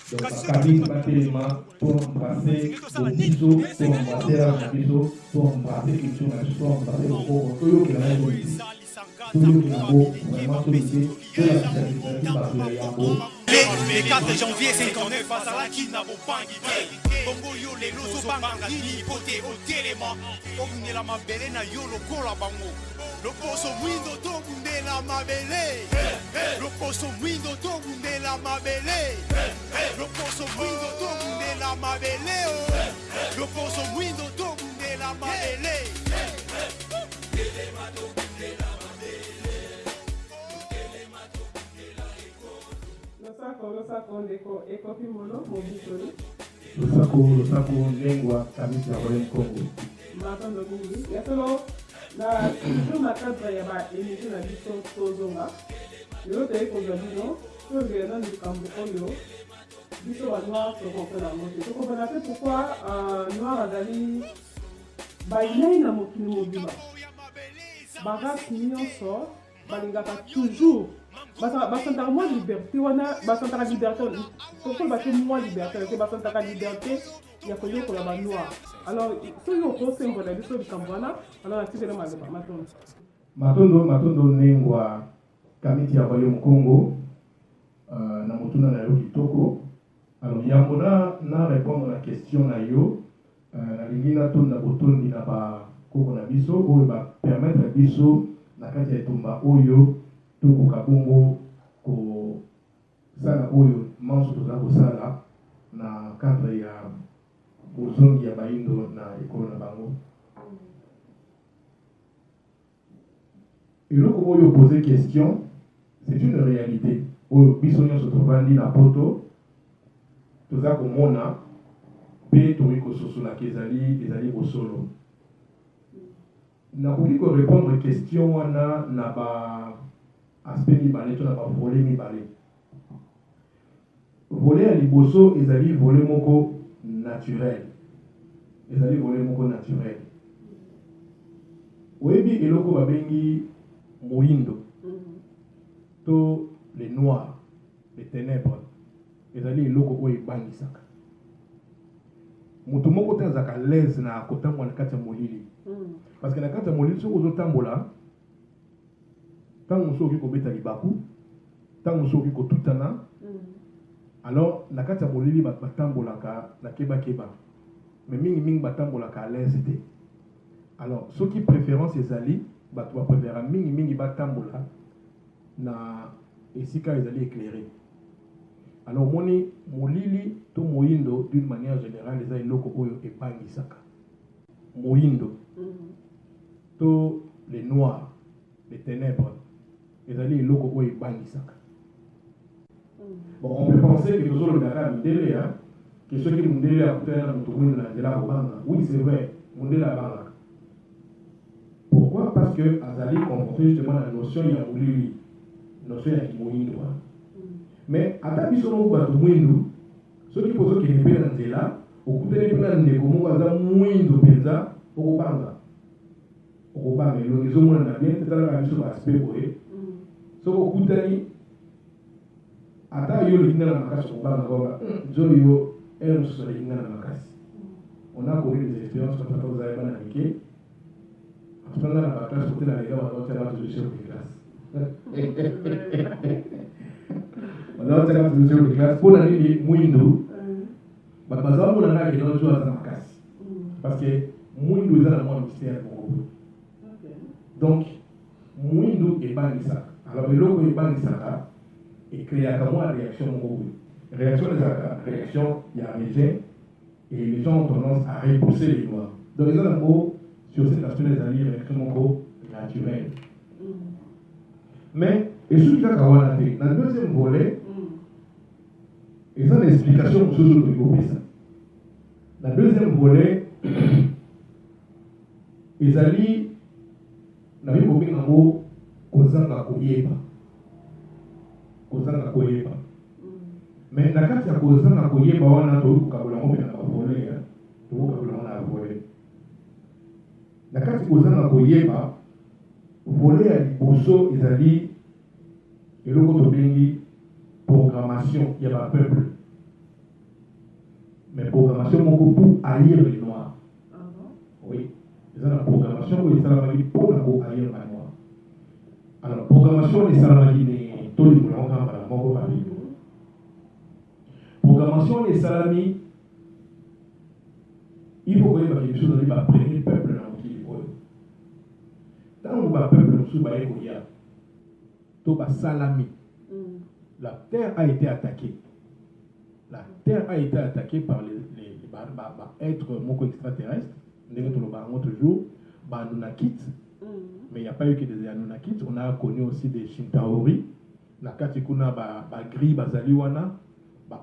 Donc, la cabine va tellement pour embrasser le biseau, pour embrasser la biseau, pour embrasser culture, pour embrasser le corps, tout le monde tout le monde vraiment tout le monde, tout la spécialité qui va faire Yambo. Le 4 janvier 59 azalaki na bopangi bongo yo lelo ozobanga nini po te otelema okundela mabele na yo lokola bango loposo mwindo tokundela mabele loposo mwindo tokundela mabele loposo mwindo tokundela mabele loposo mwindo tokundela mabele Lusako lengua kamisi ya Royaume Congo. Matando mingi. Yasolo na toujours na cadre ya ba émission na biso tozonga. Yo te ko zabino, to ngena ndi kambo oyo. Biso ba noir to comprendre na moto. To comprendre fait pourquoi noir azali ba ilai na mokili mobima. Ba race nyonso balingaka toujours basantaka mwa liberté wana basantaka liberté pourquoi bate mwa liberté ke basantaka liberté ya koyokola banoir alors soki okosembola biso likambo wana alors natikele maloba matondo nengwa kamiti ya Royaume Congo na motuna na yo kitoko alors yango na répondre na question na yo nalingi natonda botondi na bakoko na biso oyo bapermettre biso na kati ya etumba oyo tokoka bongo kosala oyo manso toza kosala na cadre ya bozongi ya baindo na ekolo na bango. Eloko oyo poser question, c'est une réalité oyo biso nyonso tovandi na poto toza komona mpe tokoki kososolaka ezali bosolo. Nakoki korépondre question wana na ba aspect mibale to na ba volet mibale. Volet ya liboso ezali volet moko naturel. Oyebi eloko babengi moindo to les noirs, les ténèbres ezali eloko oyo ebangisaka. Moto moko te azaka l'aise na kotambola na kati ya molili. Parce que na kati ya molili soki ozotambola ntango soki kobeta libaku ntango soki kotutana alors na kati ya molili batambolaka na keba mais mingi batambolaka à l'aise te. Alors soki préférence ezali bato bapréféra mingi batambola na esika ezali éclairé. Alors moni molili to moindo d'une manière générale ezali eloko oyo ebangisaka. Moindo to les noirs, les ténèbres ezali eloko oyo ebangisaka. Bon, on peut penser que nous avons le Mindele, que ceux qui Mindele a coûté un automobil de la Obama. Oui, c'est vrai, Mindele a Banga. Pourquoi? Parce que Azali comporte justement la notion de Yamouli, la notion de Moïndo. Mais à ta vision, on va Moïndo, ceux qui posent qu'il n'est pas dans Zela, au coup de l'épée, on va dire Moïndo Penza, au Banga. Au Banga, ils ont bien, c'est la vision aspect pour eux. So, au coup de ata yo le ngana makasi obanga goba joyo ero so le ngana makasi on a connu des expériences comme ça aux aïeux na mike apprendre la classe côté la les gars on va faire du jeu de classe on va faire du jeu de classe pour la ligne muindo baza mo na ke no joa za makasi parce que muindo za na mo mystère pour donc muindo e banisa alors le logo e banisa et créer à moi la réaction réaction des réactions il y a rejet et les gens ont tendance à repousser les noirs donc les autres mots sur cet aspect des alliés réaction naturelle mais et ce qui a dans le deuxième volet ils ont l'explication sur ce que ça dans le deuxième volet ils allaient n'avaient pas un mot kozanga koyeba kozanga koyeba mais na kati ya kozanga koyeba wana tokokabola ngo na bavole tokokabola na bavole na kati kozanga koyeba vole ya liboso ezali eloko tobengi programmation ya bapeuple programmation pour haïr les noirs. Ah bon? Oui, c'est la programmation pour les salariés pour haïr les noirs. Alors, programmation des salariés, tout le monde a programmation des salariés, il faut que les choses soient premier peuple dans le pays. Tant que le peuple nous souvient qu'il y a tout salami. La terre a été attaquée. La terre a été attaquée par les êtres extraterrestres. Toujours, Anunnakis. Mais il n'y a pas eu que des Anunnakis. On a connu aussi des Shintaori. La Katikuna, gris, bazaliwana,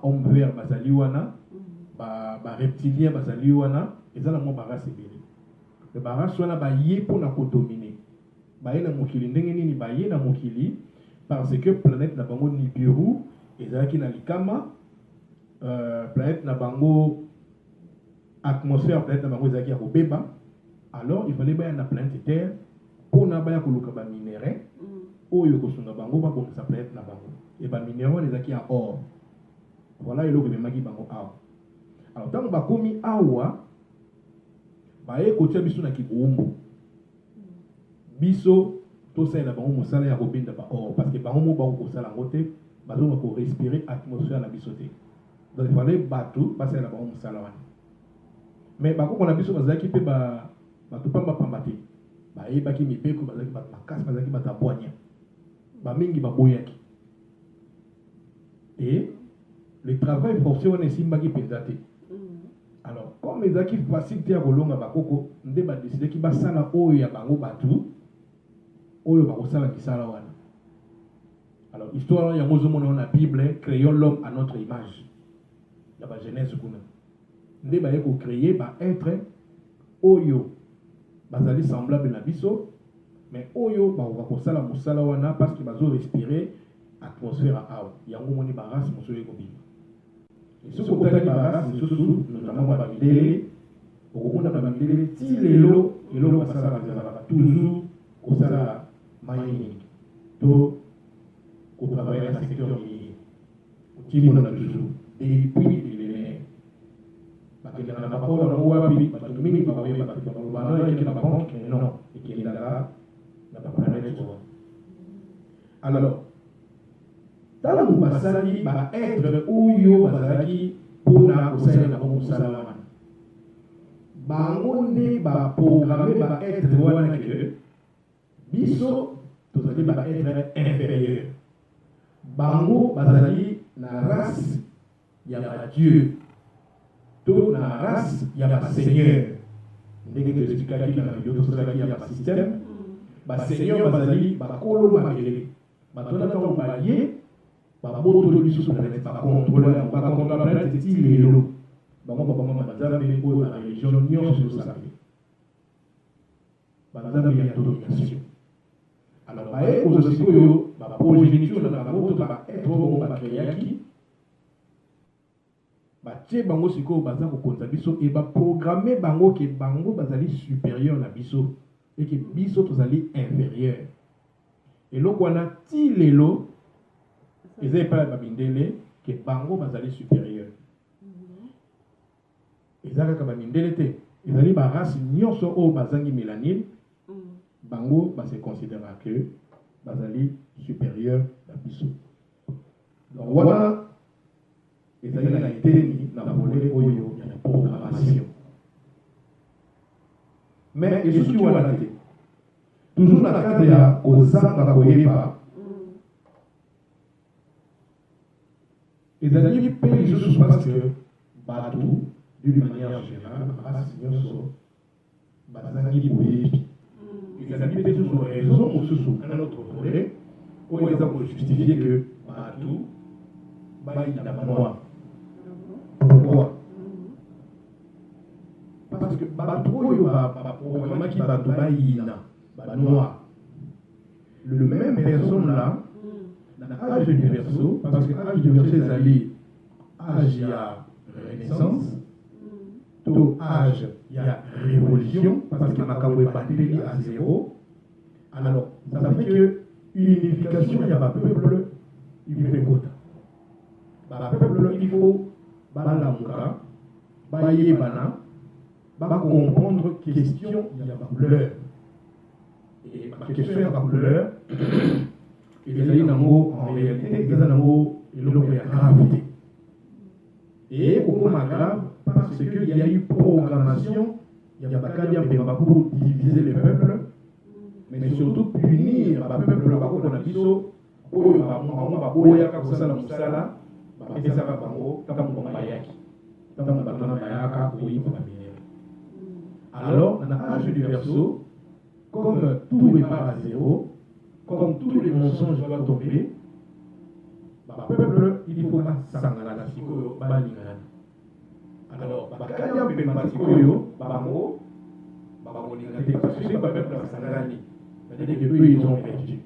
homme vert, bazaliwana, reptilien, bazaliwana. Et ça, c'est la race ébélée. Le barrage soit là, yé pour la dominer. Baye na mokili ndenge nini baye na mokili parce que planète na bango Nibiru ezalaki na likama planète na bango atmosphère planète na bango ezalaki ya kobeba alors il fallait baya na planète Terre pour na baya koluka ba minéraux oyo kosunga bango ba bongisa planète na bango et ba minéraux ezalaki ya or voilà eloko bemaki bango awa alors tant ba komi awa baye kotia biso na kibumbu biso to ça la bango mosala ya kobenda ba or parce que bango mo ba ko sala ngote bazo ko respirer atmosphère na biso te donc il fallait bateau passer la bango mosala wana mais ba ko na biso bazaki pe ba to pamba pamba te ba e baki mipeko bazaki ba makasi bazaki ba tabwanya ba mingi ba boyaki et le travail forcé on esimbaki pendate alors comme les équipes facilité à kolonga bakoko nde ba décider ki ba sala oyo ya bango bateau oyo bakosala misala wana alors histoire ya mozo mona na Bible créons l'homme à notre image la ba Genèse kuna nde ba yeko créer ba être oyo bazali semblable na biso mais oyo ba bakosala musala wana parce que bazo respirer atmosphère awa yango moni ba race moso yeko bima et ce qu'on t'a dit ba race moso notamment ba bidele okona ba bidele ti lelo basala toujours kosala mining to ko travailler dans le secteur minier qui mon a toujours et puis les bakenda na bakolo na wapi batu mingi bakoye bana qui na banque non et qui est là na planète alors dans le basali ba être oyo bazaki pona kosala na kosala wana bango nde ba programmer ba être wana que biso tozali ba être inférieur bango bazali na race ya ba Dieu to na race ya ba Seigneur ndenge tozikaki na video tosalaki ya ba système ba Seigneur bazali ba kolo mabele batona to ba ye ba boto biso planète ba contrôler ba contrôler planète ti lelo bango bazali ko la religion nyonso tosalaki bazali ya domination. Alors, bae aussi que la progéniture de la moto va être au Bakayaki. Batie bango siko baza ko konza biso et ba programmer bango ke bango bazali supérieur na biso et que biso tozali inférieur. Et loko wana ti lelo ezai pa ba bindele ke bango bazali supérieur. Ezaka ka ba bindele te. Ezali ba race nyonso o bazangi mélanine. Bango va se considérer que bazali supérieur à biso. Donc voilà, ils ont été dans la volée oyo ya programmation. Mais et ce qui va la tête. Toujours dans le cadre ya kozanga koyeba. Ils ont dit pays juste parce que bateau d'une manière générale, race nyonso bazangi koyebi. Ils avaient des raisons pour ce sous un autre volet, où ils ont justifié que tout il n'a pas noir. Pourquoi? Parce que Batou programme qui Batou il noir. Le même personne là, dans l'âge du verso, parce que l'âge du verso est allé âge il y a renaissance, tout âge il y a révolution, parce que Makambo est battu à zéro. Alors, ça fait que unification, il y a un peuple, il fait quota. Le peuple, il faut Balamuka, bayebana va comprendre question il y a couleur et ma question il y a couleur et les nango en réalité ils nango il y a gravité et pourquoi grave parce qu'il y a eu programmation il y a pas pour diviser les peuples mais surtout punir le peuple qu'on a biso oyo ba boya ka kosala musala ba pesa ka bango kaka mo bayaki tant batona bayaka oyiba bamine. Alors dans l'âge du verseau comme tout repart à zéro comme tous les mensonges doivent tomber ba peuple il faut pas sangana sikoyo balingana. Alors bakaya pemba sikoyo bango lingana parce que ba peuple sangani. C'est-à-dire que eux, ils ont perdu.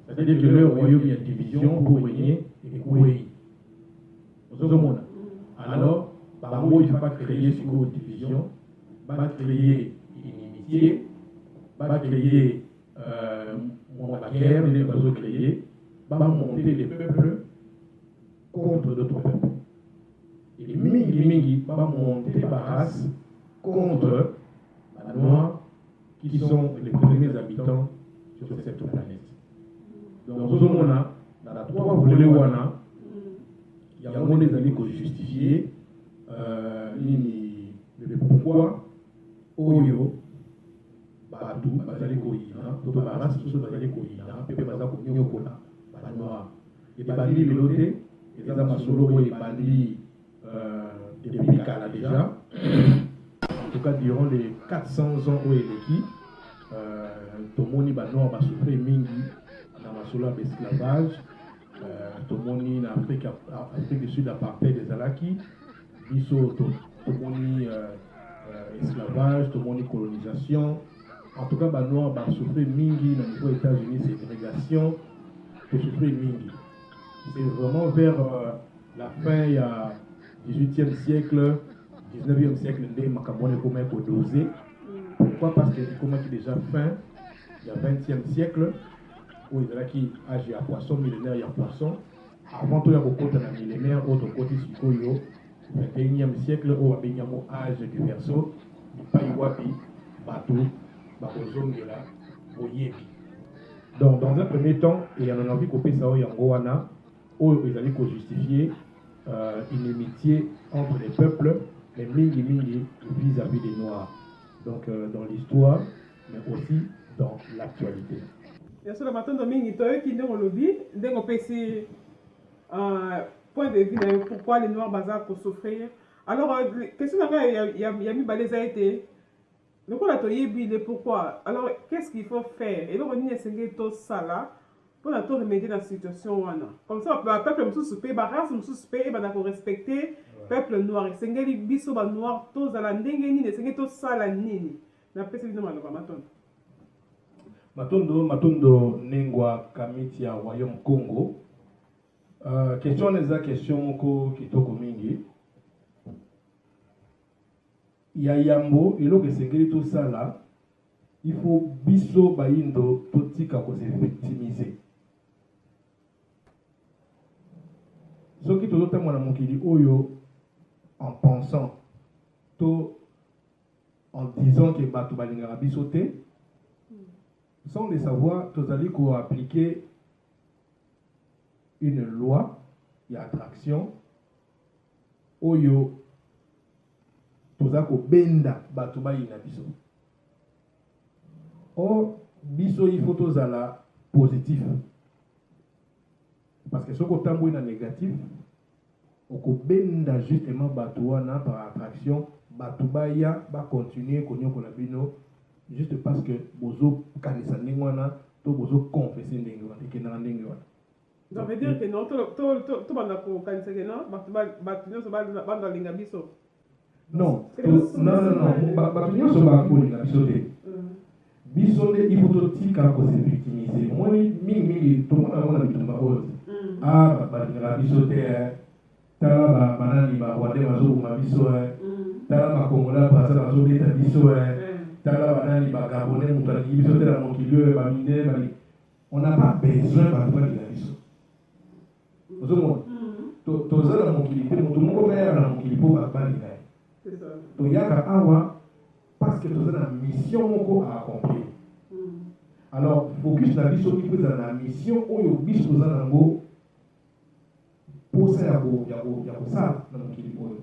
C'est-à-dire que leur royaume, il y a division pour régner et courir. Alors, Bango, il ne va pas créer une division, va créer inimitié, va créer la guerre, il va créer, va monter les peuples contre d'autres peuples. Et Mingi va monter la race contre la noire, qui sont les premiers habitants sur cette planète. Donc, dans la trois volets, il y a un des années qui justifier le pourquoi Oyo, Badou, Bazali Koyina, Toto Baras, Toto Bazali Koyina, Pepe Bazako Nyokola, Banoa. Et Bandi Veloté, et Zama Solo et Bandi depuis Kala déjà. En tout cas, durant les 400 ans où il est qui, Tomoni Banoa va souffrir mingi dans la solar d'esclavage, Tomoni en Afrique du Sud apartheid des Alaki, Biso Tomoni esclavage, Tomoni colonisation. En tout cas, Banoa va souffrir mingi dans les États-Unis, ségrégation, pour souffrir mingi. C'est vraiment vers la fin, il y a 18e siècle. 19e siècle, les Macabone comment pour doser. Pourquoi? Parce que comment qui déjà fin, il y a 20e siècle, où il y a qui âge à poisson, millénaire, il y a poisson. Avant tout, il y a beaucoup de millénaire, autre côté, Sikoyo, 21e siècle, où il y a un âge du verso, il n'y a pas eu wapi, bateau, bakozongela, oyebi. Donc, dans un premier temps, il y a un envie qu'on peut savoir, il y a un goana, où ils allaient justifier une amitié entre les peuples. Mais mingi vis-à-vis des Noirs. Donc dans l'histoire, mais aussi dans l'actualité. Bien sûr, maintenant, mingi toi qui nous lobby, dès qu'on peut essayer point de vue pourquoi les Noirs bazar pour souffrir. Alors question il y a mis balais a été. Donc on a toyebi pourquoi. Alors qu'est-ce qu'il faut faire? Et donc on y a tout ça là pour la remédier dans la situation comme ça le peuple me souper race me souper et ben respecter peuple noir et sengeli biso ba noir tous à la ndenge ni sengeli to sala nini na pesa bino maloba matondo nengwa kamiti ya royaume Congo question les question moko kitoko mingi ya yambo eloko sengeli to sala il faut biso bayindo totika ko se victimiser. Ce qui tout le monde mokili oyo en pensant tout en disant que batu balingara bisote sans le savoir tous allez qu'on appliquer une loi et attraction oyo toza ko benda batu bayina biso. Or biso il faut tozala positif parce que ce qu'on tambour est négatif on benda justement batouana par attraction batubaya va continuer konyo konabino juste parce que bozo kanisa ndengwana to bozo confesser ndengwana ekena ndengwana. Ça veut dire que non to banda ko kanisa ke non batubino so banda linga biso. Non batubino so ba ko linga biso te. Biso de il faut tika ko se victimiser. Moi mingi to mona bitumba oz. Ah balinga biso te. Tala banani ba wade bazo mabiso tala bakongola baza bazo beta biso tala banani ba gabonais mutaki biso te la mokilio ba mine ba on n'a pas besoin ba toi de biso ozo mo to za la mokilité mutu moko na ya la mokilipo ba ba linga C'est ça. toyaka awa parce que toza na mission moko à accomplir. Alors focus na biso ki eza na mission oyo biso toza nango posa ya kosala na mokili oyo.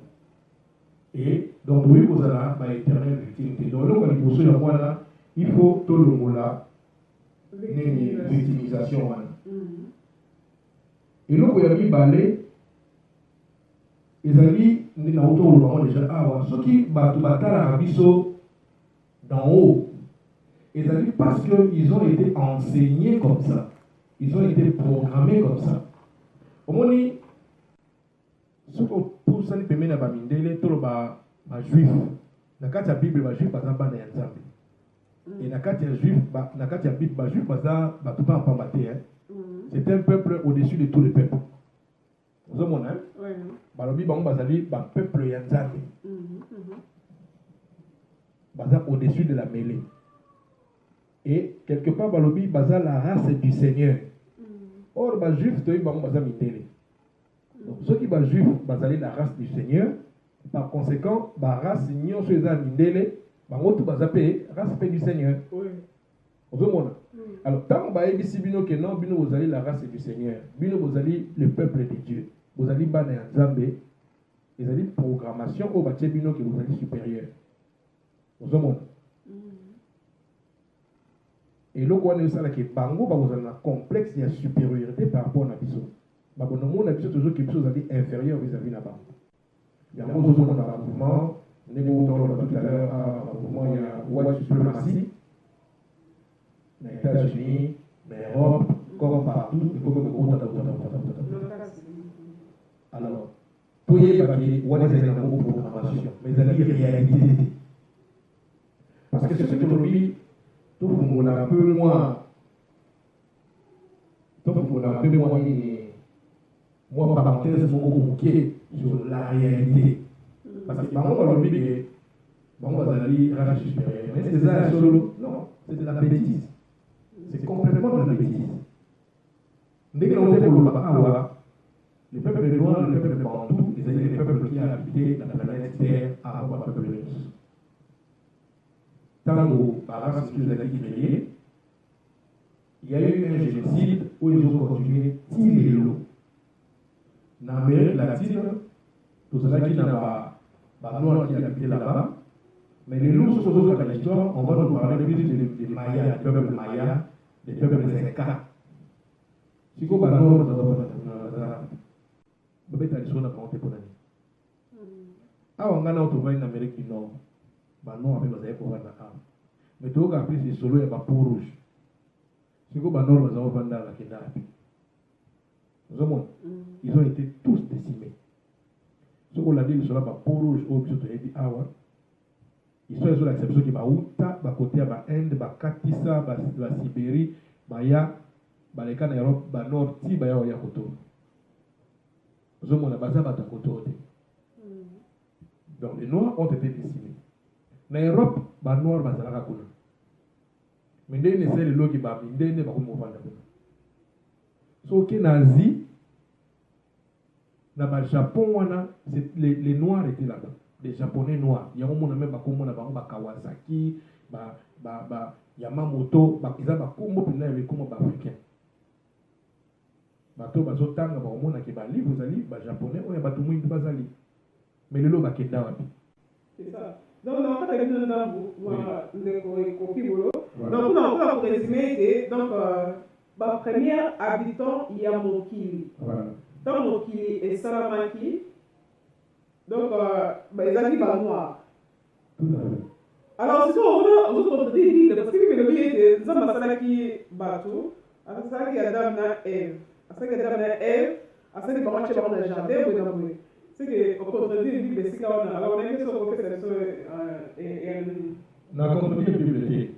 Et donc toyei kozala baéternel victime te. Donc eloko ya liboso ya mwana il faut tolongola nini victimisation wana. Eloko ya mibale ezali na autour déjà awa soki bato batalaka biso d'en haut, ezali parce qu'ils ont été enseignés comme ça, ils ont été programmés comme ça. Omoni soko pusani pembeni ya bamindele tolo ba juif na kati ya bible ba juif baza bana ya nzambe. Et na kati ya juif na kati ya bible ba juif baza bato pa pamba te. C'est un peuple au-dessus de tous les peuples. Vous avez mon hein? Oui. Balobi bango bazali ba peuple ya nzambe. Baza au-dessus de la mêlée. Et quelque part balobi baza la race du Seigneur. Or ba juif toyi bango baza mitele. Donc ceux qui ba juif bazali la race du Seigneur, par conséquent ba race nyonso eza mindele bango tout baza pe race pe du Seigneur. Oui. Vous avez mon alors, tant que bino que non, bino vous allez la race du Seigneur, bino vous allez le peuple de Dieu, vous allez baner en Zambé, vous allez programmation au bâtiment bino que vous allez supérieur. Vous avez et là, on est ça là que bango vous avez un complexe de supériorité par rapport à biso. Bah bon, on a biso toujours que biso vous allez inférieur vis-à-vis là bas. Il y a un mouvement dans le mouvement, on est tout à l'heure à mouvement il y a white supremacy. Les États-Unis, l'Europe, comme partout, il faut que vous alors, tout est bâti, on est dans une programmation, mais il y a une réalité. Parce que ce que nous vivons, tout le monde a un peu moins, moi, parenthèse, mon sur la réalité. Parce que, par contre, on dit que, on va aller à la supérieure. Mais c'est ça, solo, non, c'est de la bêtise. C'est complètement de la bêtise. Dès que l'on fait le peuple noir, le peuple bantou, les peuples qui ont habité la planète Terre avant le peuple russe. Tant que la race que vous avez créée, il y a eu un génocide où ils ont continué à tirer l'eau. En Amérique latine, tout cela qui n'a pas noir qui a habité là-bas, mais les loups sont dans l'histoire, on va nous parler plus des Mayas, des peuples Mayas, des peuples Incas. Si vous avez un ordre, vous avez une zone à compter pour l'année. Ah, on a un autre en Amérique du Nord. Non, avec les pour vendre l'arme. Mais tout cas, plus c'est solo et pas peau rouge. Si vous avez un ordre, vous avez vendre la kidnapping. Ils ont été tous décimés. Ce qu'on a dit, ils sont là, peau rouge, au plus de Eddie Hour. Ils sont l'exception qui va outa, va côté à Inde, va Katissa, va Sibérie, va ya, va les cas d'Europe, va Nord, ti, va ya koto. Nous avons la base à koto. Donc les Noirs ont été décimés. En Europe, va Nord, va Zalaka Kuna. Mais dès que c'est le lot qui va venir, dès que va mouvoir là. Sauf que Nazi, dans le Japon, les Noirs étaient là-bas. Les Japonais noirs. Il y a un monde même qui Kawasaki, Yamamoto, ils ont Kumbo, puis là, il y a Kumbo africain. Bato bazotanga ba omona ke bali bozali ba japonais oya bato mwindu bazali. Mais lelo ba kenda wapi? C'est ça. Donc dans le cas de moi le Kokibolo. Donc pour résumer donc ba premier habitant il y a Mokili. Voilà. Donc Mokili et Salamaki. Donc, les amis noirs. Tout à fait. Alors, si on dit, parce que le billet des hommes qui battent, à ça qui a donné Ève, à ça qui a donné Ève, à ça qui a marché dans le jardin, c'est que, au contraire, il dit que c'est qu'on a, alors on a une question qu'on fait, et na continué de bibliothèque.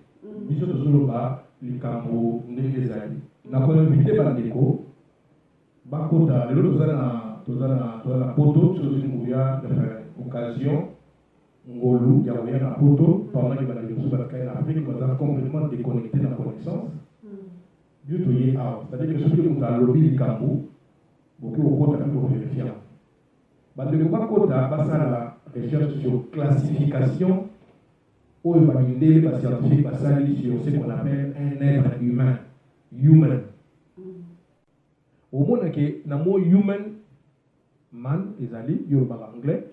Biso toujours ba likambo ndenge zali. Na ko invité ba ndeko. Ba kota lelo tozana poto sur une occasion ngolu ya oya na poto pendant que la Yosu ba kai na Afrique nous a complètement déconnecté dans la connaissance. Dieu to y a, c'est-à-dire que ceux qui ont dans lobby likambo beaucoup au kota pour vérifier. Ba de ko kota ba sala recherche sur classification, ou une des scientifiques sur ce qu'on appelle un être humain. Human. Au moins que dans le mot human, man, ils allaient, il y a le anglais,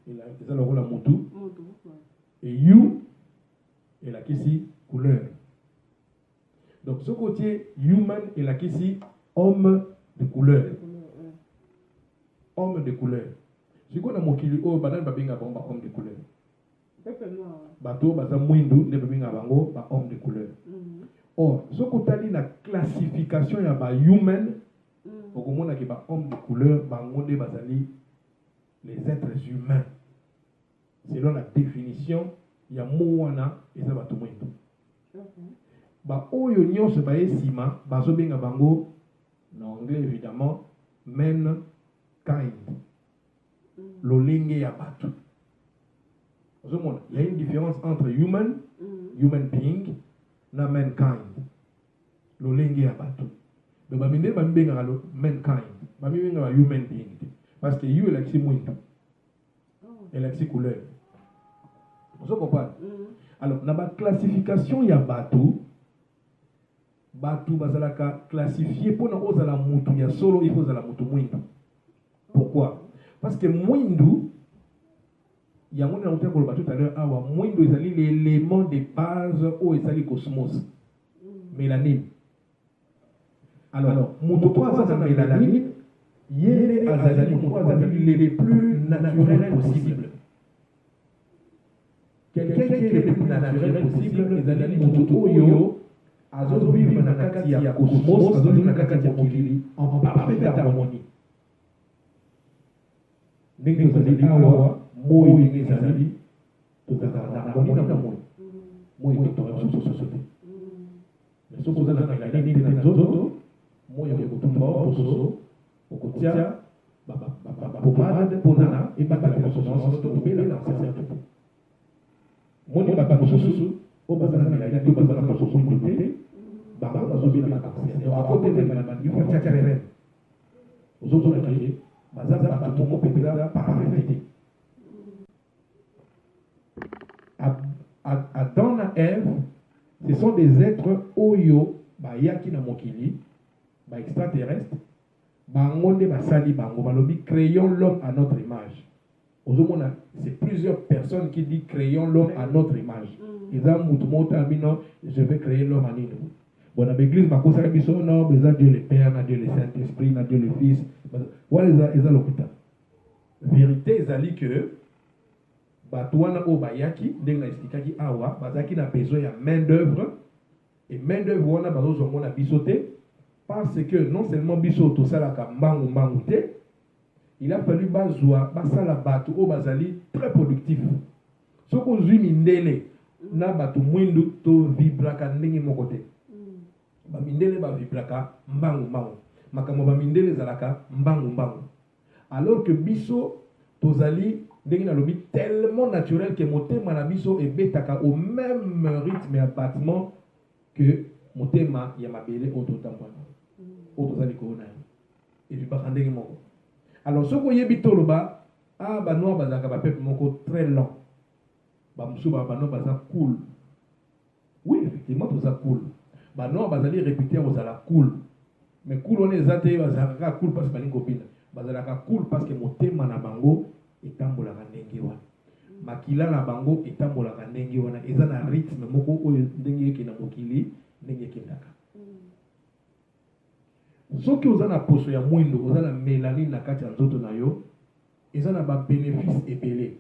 ils ont le rôle à motu, et you, et la ici, couleur. Donc ce côté human, et la ici, homme de couleur. Homme de couleur. Si on a mon kili, oh, badan babinga bomba homme de couleur. Bateau, baza mwindu, ne babinga bango, ba homme de couleur. Or, ce qu'on a dit la classification, il y a ba human, au moment où il y a homme de couleur, bangonde bazali les êtres humains. Selon la définition, il y a moana et ça va tout mwindu. Ba oyo nyonso ba esima, bazo benga bango, en anglais évidemment, mankind. L'olenge ya batu. Il y a une différence entre human being, na mankind. L'olenge ya batu. Donc, bamine bambenga lo mankind. Bamine ba human being. Parce que you est mwindu. Elle est couleur. Vous comprenez? Alors, dans la classification ya batu, batu bazalaka classifié pour na ozala mutu ya solo, il faut ozala mutu mwindu. Pourquoi? Parce que mwindu, il y a un autre tout à l'heure, mwindu est l'élément de base où est le cosmos. Mélanine. Alors, mutu kwa za mélanine, yele azali mutu kwa les plus naturels possible. Quelqu'un qui est le plus naturel possible, est azali mutu oyo, azo vivre na kati ya cosmos, azo vivre na kati ya mokili, en parfaite harmonie. Ndenge tozali awa moi ndenge ezali tozalaka na harmonie na moi totoka mosusu te mais soki oza na melanine te na nzoto moi okotumba pososo okotia bapomade mpona ebakala consonance tobelaka cercle te moni bato mosusu oyo baza na melanine to baza na pososo mwindu te bango bazobelaka cancer akote te crème ozozonaka ye Adam et Ève, ce sont des êtres oyo, yaki na mokili, extraterrestres, bangonde basali bango, balobi créons l'homme à notre image. C'est plusieurs personnes qui disent créons l'homme à notre image. Ils ont moutumota amino, je vais créer l'homme à nous. Bon, dans l'église, ma cause est non, mais Dieu le Père, Dieu le Saint-Esprit, Dieu le Fils. Voilà, ils ont l'hôpital. Vérité, ils ont dit que Batouana Obayaki, Denga Estikaki Awa, Bazaki n'a besoin de main-d'œuvre. Et main-d'œuvre, on a besoin de bisoter. Parce que non seulement bisoto, ça la kambangu mangouté, il a fallu bazoua, basala batu, au bazali, très productif. Ce qu'on zui mindele, na batu mwindu, to vibraka nengi mokote. Bamindele ba vibraka mbangu mbangu makambo bamindele zalaka mbangu mbangu alors que biso tozali ndenge na lobi tellement naturel que motema na biso ebetaka au même rythme et battement que motema ya mabele ototambwana otozali kona et puis bakandenge moko alors soko yebi toloba ba noir bazaka ba peuple moko très lent ba musu ba noir baza cool oui effectivement toza cool. Bah non, bazali réputé aux ala cool. Mais cool on est athée, bazalaka cool parce que bani copine. Bazalaka cool parce que motema na bango etambola ndenge wana. Makila na bango etambola ndenge wana. Eza na rythme moko oyo ndenge yeke na mokili, ndenge yeke ndaka. Soki oza na poso ya mwindo, oza na mélanine na kati ya nzoto na yo, eza na ba bénéfice ebele.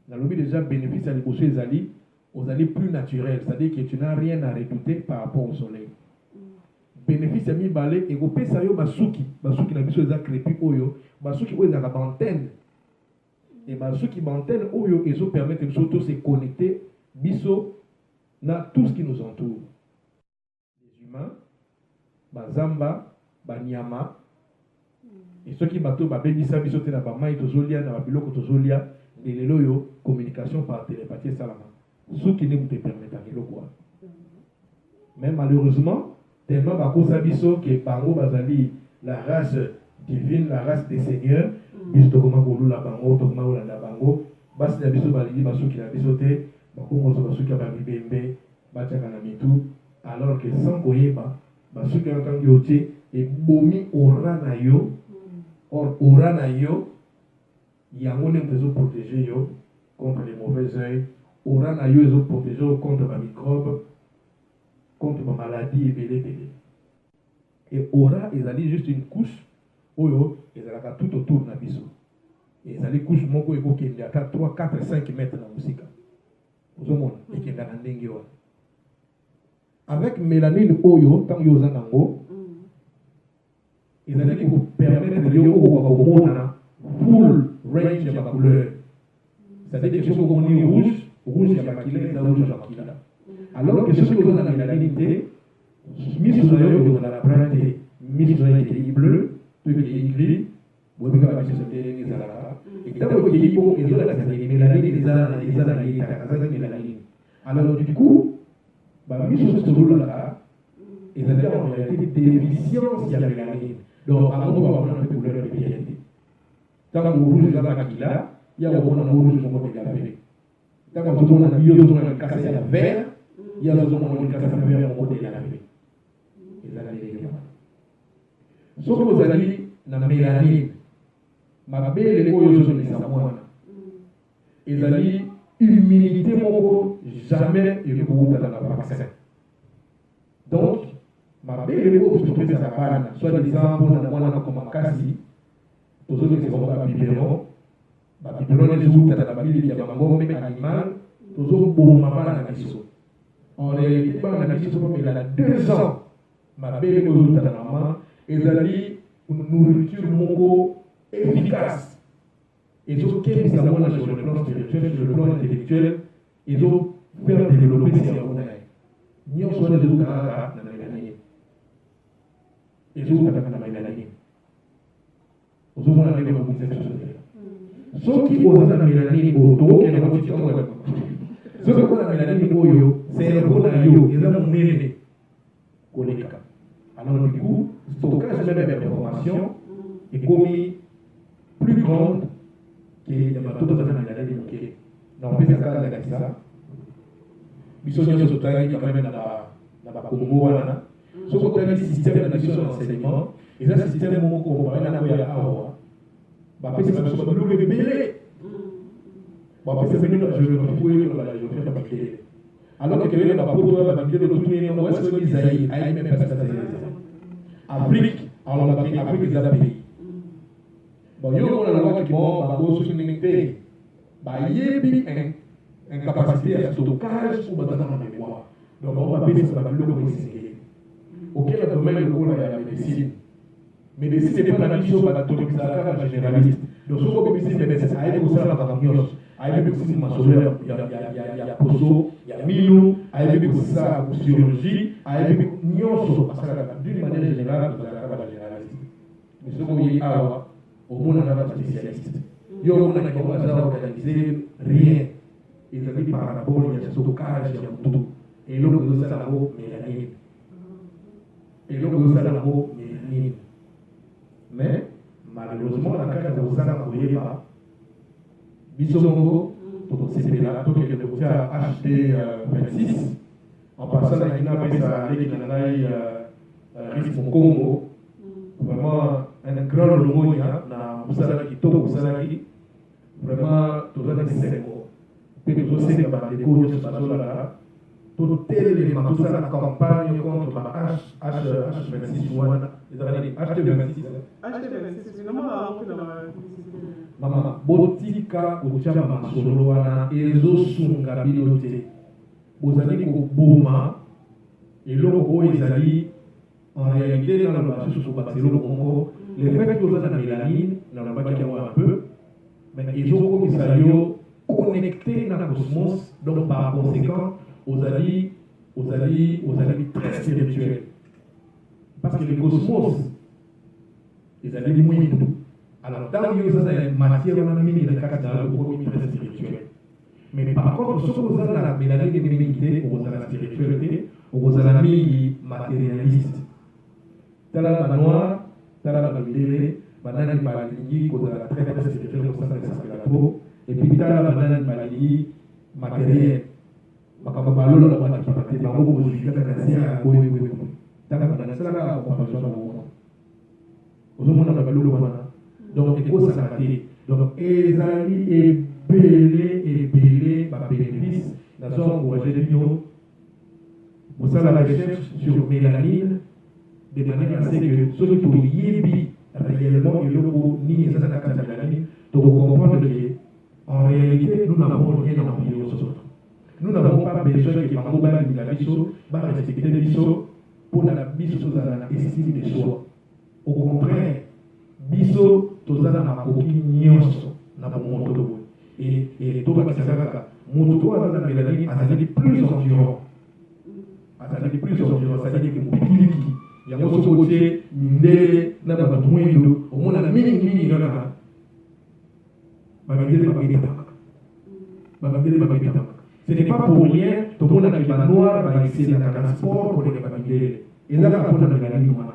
Na lobi déjà bénéfice ya liboso ezali vous allez plus naturel, c'est-à-dire que tu n'as rien à redouter par rapport au soleil. Bénéfice à mi balé et go pesa yo basuki na biso eza crépi oyo, basuki oyo za bantenne. Et basuki bantenne oyo ezo permettre de se connecter biso na tout ce qui nous entoure. Les humains, bazamba, banyama. Et ceux qui bateau babebisa biso te na ba mai tozolia na biloko tozolia, de lelo yo communication par télépathie salama. Ce qui ne vous permet pas de quoi. Mais malheureusement, tellement bakosa biso que bango bazali la race divine, la race des seigneurs, biso tokoma bolu la bango, tokoma la bango, basi na biso balingi basuki na biso te bakomoso basuki ya bamibembe batiaka na mitu alors que sans koyeba basuki ya ntango yo te ebomi ora na yo or ora na yo yango nde moto ezoprotege yo contre les mauvais oeils ora na yo ezoprotege yo contre bamicrobe contre bamaladie ebele. Et aura ezali juste une couche oyo ezalaka tout autour na biso ezali couche moko ekokende ata 3 4 5 mètres na mosika ozomona ekenda na ndenge wana avec mélanine oyo ntango yo oza nango ezali kopermettre yo okoka komona full range ya bacouleur c'est-à-dire que soki okomoni rouge ya makila eza rouge ya makila alors que soki oza na mélanine te miso na yo ekozala brun te miso na yo ekei bleu to ekei gris boyebika bamiso ndenge ezalaka ntango ekei bongo ezolakisa mélanine eza na yetaka azali mélanine alors du coup bamiso tozolaka ezali en réalité déficience ya mélanine donc bango bamona mpe couleur epeya te ntango rouge eza makila ya komona ngo rouge moko dégape ntango tozomona yo ozomona likasa ya vert ya ozomona likasa ya vert moko dégape ezali ndenge wana soki ozali na mélanine mabele oyo ozolisa mwana ezali immunité moko jamais ekokutana na vaccin donc mabele oyo topesaka bana soi-disant mpona mwana koma makasi tozolekisa bango babiberon babiberon ezokutana na babiliki ya bangombe animal tozoboma bana na biso en réalité bana na biso bamela 2 ans mabele oyo ezokutana na mama ezali nourriture moko efficace ezokebisa mwana sur le plan spirituel sur le plan intellectuel ezofaire développer cerveau na ye nyonso wana ezokutana na mélanine ezokutana na mélanine ozomona ndenge bakokisa biso ndela soki oza na mélanine oyo tokokende kotikango soki oza na mélanine oyo cerveau na yo eza monene koleka alors du coup stockage même d'information ekomi plus grande que ya bato baza na mélanine moke na bapesaka ndakisa biso nyonso totangi quand même na bakongo wana soki otangi système na biso d'enseignement eza système moko komparé na koya awa bapesaka biso babiloko ebele bapesa bino bagéographie oyo na bagéographie ya bakele alors que kele bapoto oyo babidele totuni yango est-ce que Isaïe ayi même pas ça Afrique alors Afrique eza pays bon yo on a loi qui bon bango soki ndenge te bayebi incapacité ya stockage ou bazana na mémoire donc on va pesa babiloko esengeli auquel domaine lokola ya médecine médecine epa na biso batotokisaka kaka généraliste donc soki okobisi médecin ayebi kosala makambo nyonso ayebi kosisi masolo ya poso ya mino ayebi kosala chirurgie ayebi nyonso asalaka d'une manière générale tozalaka bagénéraliste mais soki oyi awa omonaka baspécialiste yo omonaki bango baza organiser rien ezali parabole ya stockage ya motu eloko ezosala yango mélanine eloko ezosala yango mélanine mais malheureusement na kati ya kozanga koyeba biso moko tokosepela tokende kotia hd 26 en passant na kina apesa leki na ngai risque mokongo vraiment un grand longonia na mosala kitoko osalaki vraiment tozalaki sengo mpe tozosenga bandeko nyonso bazolaka totelema tosala campagne contre ba H26 wana ezalaki HT26 mama botika kotia bamasolo wana ezosunga bino te bozali koboma eloko oyo ezali en réalité dans le basusu baseloko moko le fait que oza na mélanine nalobaki yango un peu mais ezokomisa yo connecté na cosmos donc par conséquent ozali très spirituel parce que le cosmos ezali mwindu alors ntango yo oza na matière wana mingi na kati na okomi très spirituel mais par contre soki oza na mélanine mingi te okozala spirituel te okozala mingi matérialiste tala banoir tala bamidele banani balingi kozala très spirituel kosala esapela trop et puis tala banane maladie matérielle makambo balolo na bana kipate bango ko jika na sia boy tala banane sala ka ko pa besoin de ozomona balolo wana donc ekosala te donc ezali ebele babénéfice nazo encourager bino mosala la recherche sur mélanine de manière à ce que ceux qui toyebi réellement eloko nini eza na kati ya mélanine tokocomprendre que en réalité nous n'avons rien à envier aux autres. Nous n'avons pas besoin que bango balinga biso barespecte biso mpona biso tozala na estime de soi. Au contraire biso tozala na makoki nyonso na bomoto boye et tobakisaka kaka moto oyo aza na mélanine azali plus endurant, c'est-à-dire que mopikiliki yango soki otie mindele na babato mwindo omona mingi kaka babindele babetaka. Ce n'est pas pour rien tomona ke banoir baeselaka na sport koleka babindele ezalaka mpona mélanine wana.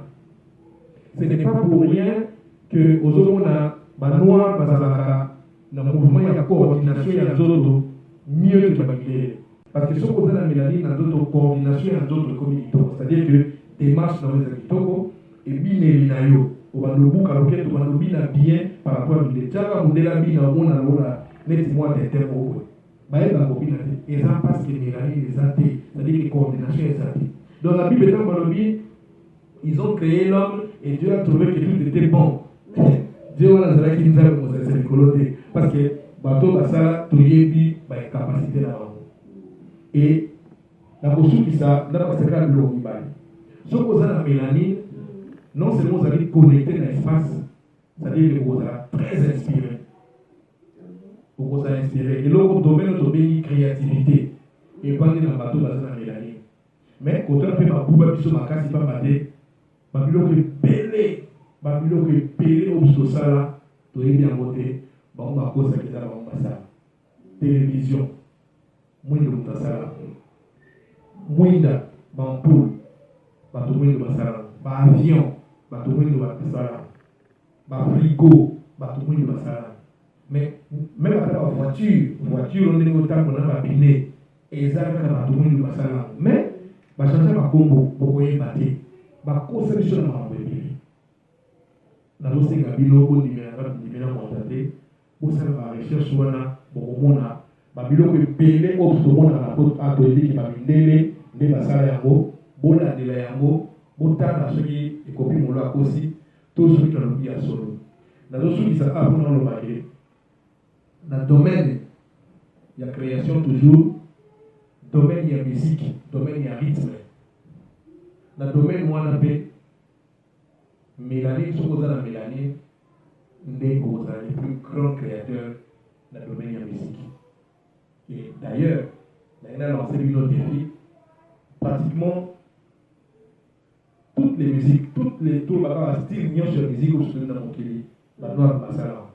Ce n'est pas pour rien que ozomona banoir bazalaka na mouvement ya coordination ya nzoto mieux que babindele. Parce que ce qu'on a dans la mélanine, dans d'autres coordinations, dans d'autres communautés. C'est-à-dire que des marches dans les habitants, et bien les nayo, au bandobu, caroquette, au bandobu, bien par rapport à l'idée. Tchaka, on est là, bien, on a l'ola, net moi des termes au bout. Baye, la copine, et ça passe que les mélanines, les athées, c'est-à-dire que coordination est athée. Dans la Bible, étant balobi, ils ont créé l'homme et Dieu a trouvé que tout était bon. Dieu a dit qu'il nous a montré cette colonie. Parce que, bateau, ça, tout y est dit, capacité là-bas. Et la posture qui ça, n'a pas secret de l'eau. Ce qu'on a la mélanine, non seulement vous allez connecter dans l'espace, c'est-à-dire que vous allez très inspiré. Vous allez inspiré. Et l'autre domaine, notre domaine créativité. Et quand on est dans le bateau, dans la mélanine. Mais quand on a fait ma bouba, puis ma casse, c'est pas maté. Babylone est pelé au sol, tu es bien monté. Bon, ma cause, c'est que ça va ça. Télévision. Mwinda mutasala mwinda bampoule bato mwinda basala ba avion bato mwinda basala ba frigo bato mwinda basala mais même après la voiture on est autant qu'on a ba biné ezalaka na bato mwinda basala mais ba changer ba kombo bokoye baté ba conception na mabebe na losenga bino ko nimera montate bosala ba recherche wana bokomona babiloko ebele oyo tomona na poto atoyebiki babindele nde basala yango bolandela yango botala soki ekopi molo akosi to soki nalobi ya solo nazosukisa mpona naloba ye na domaine ya création toujours domaine ya musique domaine ya rythme na domaine wana mpe mélanine soki oza na mélanine nde kozala le plus grand créateur na domaine ya musique. Et d'ailleurs, on a lancé une défi. Pratiquement toutes les musiques, tous les styles n'y ont sur la musique où je suis dans mon pays. Banoir Masala.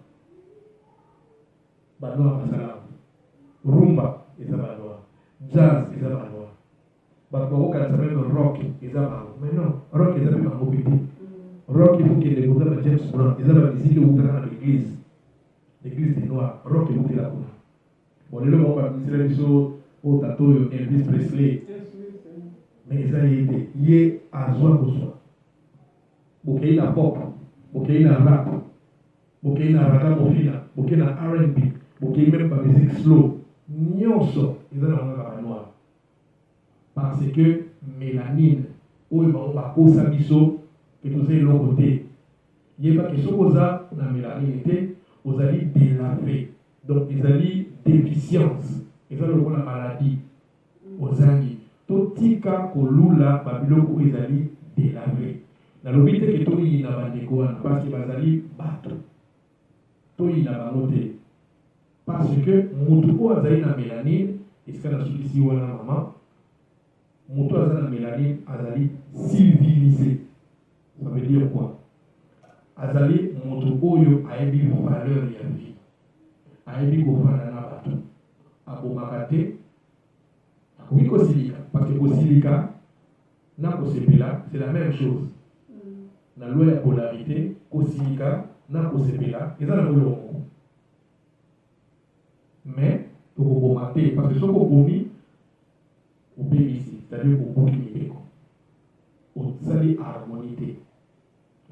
Rumba, et ça banoir. Jazz, et ça banoir. Banoir, quand ça s'appelle rock, et ça banoir. Mais non, rock, et ça s'appelle un petit. Rock, il faut qu'il y ait des groupes de James Brown. Et ça va ici, où dans l'église. L'église des Noirs. Rock, il faut qu'il y ait la couleur. Bon, le moment où on a dit au tatou Elvis Presley, mais ça y est, il est à joie pour soi. Pour qu'il y ait la pop, pour qu'il y ait la rap, pour qu'il y ait la ragamuffin, pour qu'il y ait la R&B, pour qu'il y ait même pas musique slow. Nyonso, ils ont un noir. Parce que mélanine, où il va pas cause à biso, que tout est l'autre côté. Il n'y a pas que ce qu'on a dans la mélanine, vous allez délaver. Donc, ils allaient déficience. Ils ont la maladie. Aux années. Tout tika kolula babiloko ils allaient délaver. Dans le but que tout y n'a pas de parce qu'ils allaient battre. Tout y n'a pas noté. Parce que Moutouko a zaï na mélanine, est-ce qu'il y a ici ou la maman? Moutouko a zaï na mélanine, a zaï civilisé. Ça veut dire quoi? A zaï Moutouko yo a ébi valeur de la vie. Ayebi kofanda na bato abomaka te akoki kosilika parce que kosilika na kosepela c'est la même chose na loi ya polarité kosilika na kosepela eza na molongo mais tokoboma te parce que soki obomi obebisi, c'est-à-dire oboki mibeko ozali harmonie te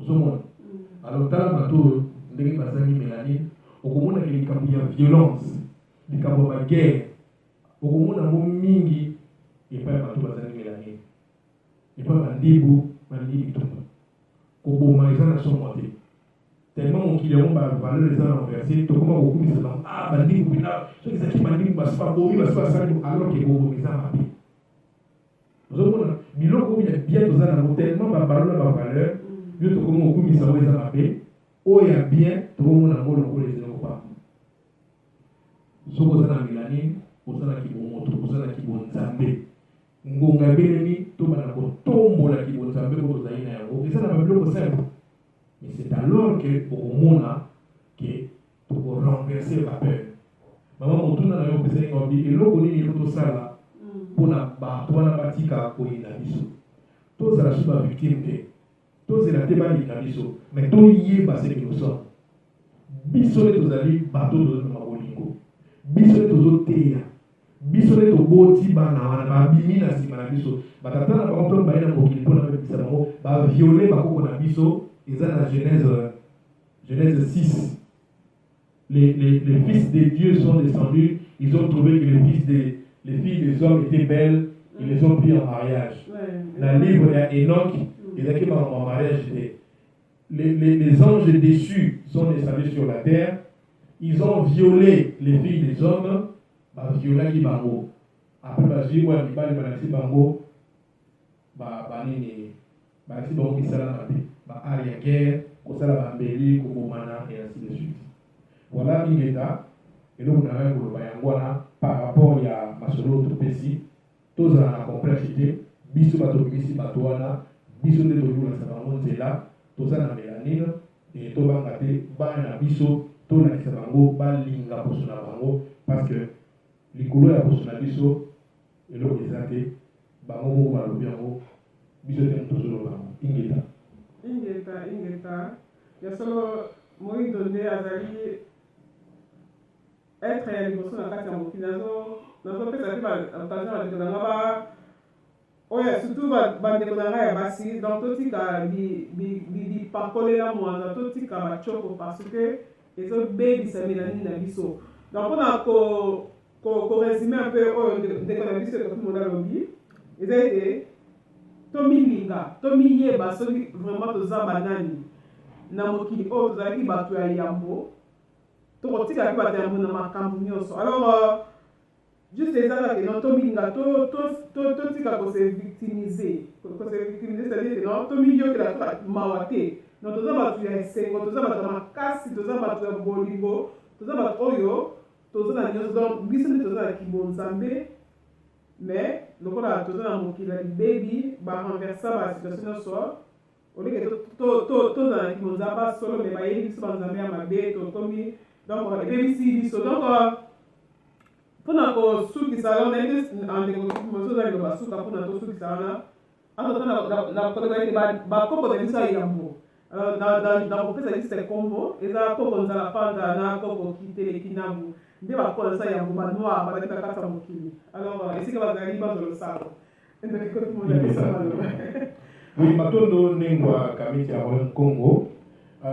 ozomona. Alors tala bato oyo ndenge bazali mélanine okomonaka likambo ya violence, likambo ya baguerre okomona ngo mingi epai bato bazali mélanine, epai bandibu bandimi bitumba koboma eza na somo te tellement mokili yango bavaleur eza renversé tokoma kokumisa bango bandibu bina soki ezalaki bandibu basi babomi basi basali alors ke bobomi eza mabe. Ozomona biloko oyo ya bien toza nango tellement babalona bavaleur yo tokoma kokumisa ngo eza mabe oyo ya bien tokomona yango lokola ezali kopamba. Soki oza na mélanine ozalaki bomoto ozalaki bonzambe ngonga ebelemi tobana kotombola kibonzambe po tozali na yango eza na babiloko simple. Mais c'est alors que okomona ke tokorenverse bapeur mama motuna na yo opesaki ngobi eloko nini efo tosala mpona bato wana batika koyinda biso tozala so bavictime te tozela te balinga biso mais toyeba ce que nous sommes biso nde tozali bato tozomema bolingo biso nde tozoteya biso nde toboti bana wana babimi na nsima na biso batata na bango mpe baye na mokili mpona bebisa bango baviole bakoko na biso. Eza na Genèse 6. Les fils de Dieu sont descendus, ils ont trouvé que les filles des hommes étaient belles, ils les ont pris en mariage. Dans le livre d'Enoch, ils ont pris en mariage. Les anges déchus sont descendus sur la terre, ils ont violé les filles des hommes, violé qui bango. Après, ils ont dit que bango, bango qui s'ala arrière guerre, kosala bambeli, kobomana et ainsi de suite. Voilà ingeta et donc on a un groupe par rapport à masolo topesi, tous en complexité, biso bato bisi batoana, biso de toyula sabango nzela, tous en mélanine et to bangate bana biso to na kisabango balinga posona bango parce que likolo ya posona biso elo ezate bango balobi yango biso te tozolo bango ingeta. Ingeta, il y a seulement moyen de donner à Zali être réalisé dans la carte en finalement, dans le fait que ça fait attention à l'économie. Oui, surtout dans l'économie, basi dans tout ce cas, il parcourt là moi dans tout ce cas, va choquer parce que les autres bébés ça mélanine na biso. Donc on a qu'on résumer un peu d'économie sur le monde à l'objet. Et ça a été tomilinga tomiyeba soki vraiment toza banani na mokili oyo tozalaki bato ya yambo tokotikaki bato ya yambo na makambo nyonso. Alors juste ezalaka ke non tomilinga totika kose victimiser c'est-à-dire ke non tomiyokela mawa te non toza bato ya esengo toza bato ya makasi toza bato ya bolingo toza bato oyo toza na nyonso donc biso nde toza na kibonzambe mais lokola toza na mokili ya libebi barenversa basituation nyonso oleke tozala na kimonza basolo me bayebi biso banzambe ya mabe tokomi donc ebebisi biso donc mpona kosukisa wana ete andekosozali basuka mpona tosukisa wana atota koloba ete bakoko na biso ya yambo na kopesa biso kombo eza koko nzala panda na koko kiteleki nabu nde bakolesa yango banoir bazalaki na kati ya mokili. Alors esika bazali bazolosala oui matondo nengwa kamiti ya Congo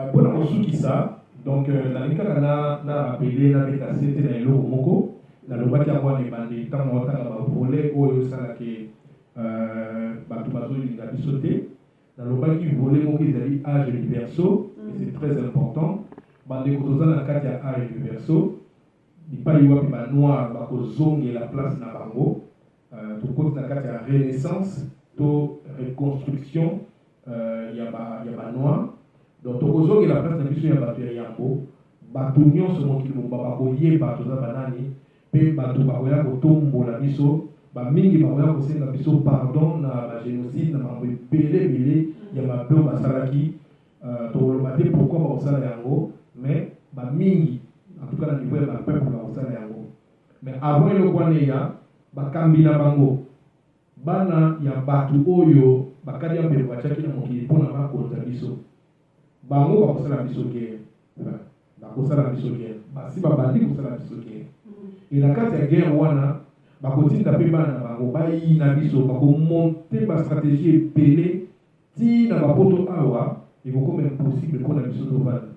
mpona kosukisa donc nalingi kaka na rapele nabeta sete na eloko moko nalobaki yango wana ebandi ntango otanga bavole oyo esalaki bato bazolinga biso te nalobaki vole moko ezali age du verso et c'est très important bandeko toza na kati ya age du verso lipai wapi banoir bakozongela place na bango tokoti na kati ya renaissance to reconstruction ya banoir donc tokozongela place na biso ya bato ya yambo bato nyonso mokili mobimba bakoyeba toza banani mpe bato bakoya kotombola biso bamingi bakoya kosenga biso pardon na bagénocide na mambo ebele ya mabe oyo basalaki tokoloba te pourquoi bakosala yango mais bamingi en tout cas na niveau ya bapeuple bakosala yango mais avant eloko wana eya bakambi na bango bana ya bato oyo bakadi ya mbelo batiaki na mokili mpona bakonza biso bango bakosala biso guerre basi babandi kosala biso guerre la carte ya guerre wana bakotinda mpe bana na bango bayina biso bakomonte bastratégie ebele ntina bapoto awa ekokoma impossible mpona biso tovanda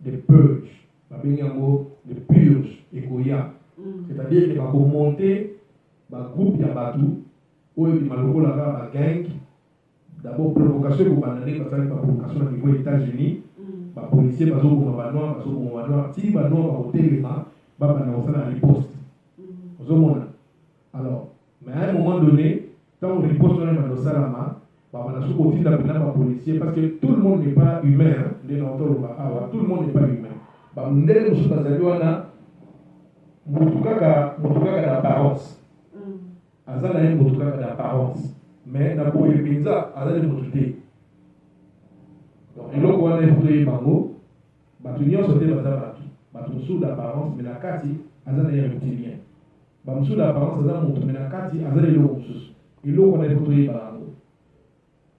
de purge babengi yango de purge ekoya c'est-à-dire que bakomonte bagroupe ya bato oyo bima lokolaka bagang d'abord provocation ekobanda ndenge bazali baprovocation na niveau états-unis bapolisier bazoboma banoir tili banoir bakotelema babanda kosala riposte ozomona alors mais à un moment donné tant riposte wana ebanda kosalama babanda soki kotinda mpena bapolisier parce que tout le monde n'est pas humain nde na otoloba awa tout le monde n'est pas humain bamundele mosusu bazali wana motu kaka d'apparence aza na ye motu kaka d'apparence mais na boye mpenza azali motu te donc eloko wana efuto yebango bato nyonso te baza bato mosusu d'apparence mais na kati aza na ye reptilien bamosusu d'apparence aza motu mais na kati aza na eloko mosusu eloko wana efuto yebango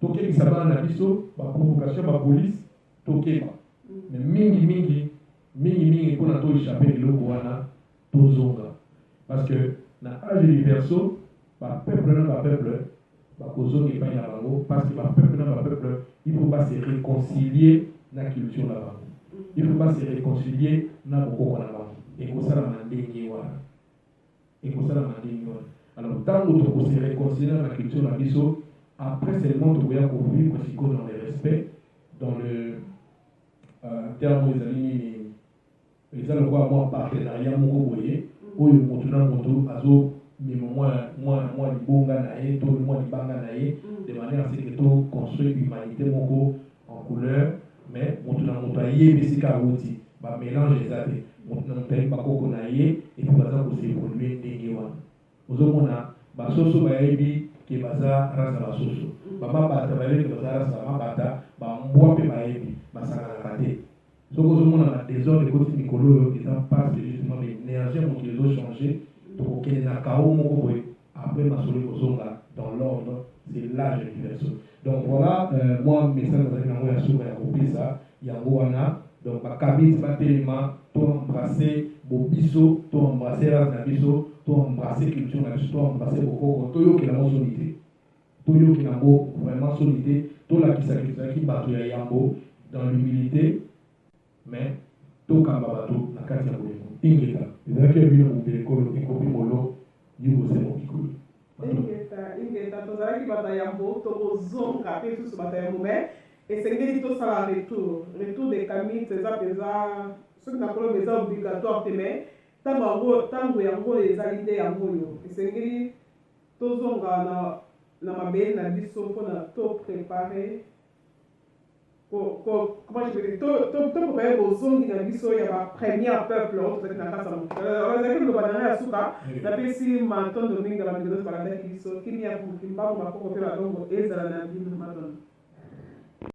tokebisa bana na biso baprovocation bapolice tokeba mais mingi mpona toéchappe eloko wana tozonga parce que na age universo bapeuple na bapeuple bakozonga epai na bango parce que bapeuple na bapeuple il faut pas se réconcilier na culture na bango il faut pas se réconcilier na bokoko na bango ekosalama ndenge wana alors ntango tokose réconcilier na culture na biso après seulement tokoya kovivre sikoyo dans le respect dans le terme ezali nini eza lokola mwa partenariat moko boye oyo motu na motu azomema mwa libonga na ye to mwa libanga na ye de manière à ce que toconstruire humanité moko en couleur mais motu na motu ayebi esika awuti bamélange eza te motu na motu ayebi bakoko na ye epi baza kosevolue ndenge wana ozomona basoso bayebi ke baza race na basoso bamabata bayebi ke baza race na bamabata bambwa mpe bayebi basanganaka te soki ozomona na désordre ekoti mikolo oyo eza parce justement l'énergie moto ezochanger tokokende na kao moko boye après masolo ekozonga dans l'ordre c'est l'âge universel donc voilà moi message azali nango ya suka ya kopesa yango wana donc bakabisi batelema toembrasse bobiso toembrasse race na biso toembrasse culture na biso toembrasse bokoko toyokela ngo soni te toyokela ngo vraiment soni te tolakisaki bato ya yambo dans l'humilité mais tokamba bato na kati ya bolingo ingeta ezalaki ya bino mobelekolo ekobi molo yikose mokikolo ingeta tozalaki bato ya yambo tokozonga mpe susu bato ya yambo mais esengeli tosala retour de camite eza mpenza soki nakoloba eza obligatoire te mais ntango yango ezali nde yango oyo esengeli tozonga na mabele na biso mpona toprépare comment je peux dire, tout préparer aux zones qui n'ont pas premier peuple, on peut na kasa on a que le banana suka, na pesi manton domingue la vidéo par la qui sont qui n'y a pour qui pas pour faire la longue et ça la vie maton.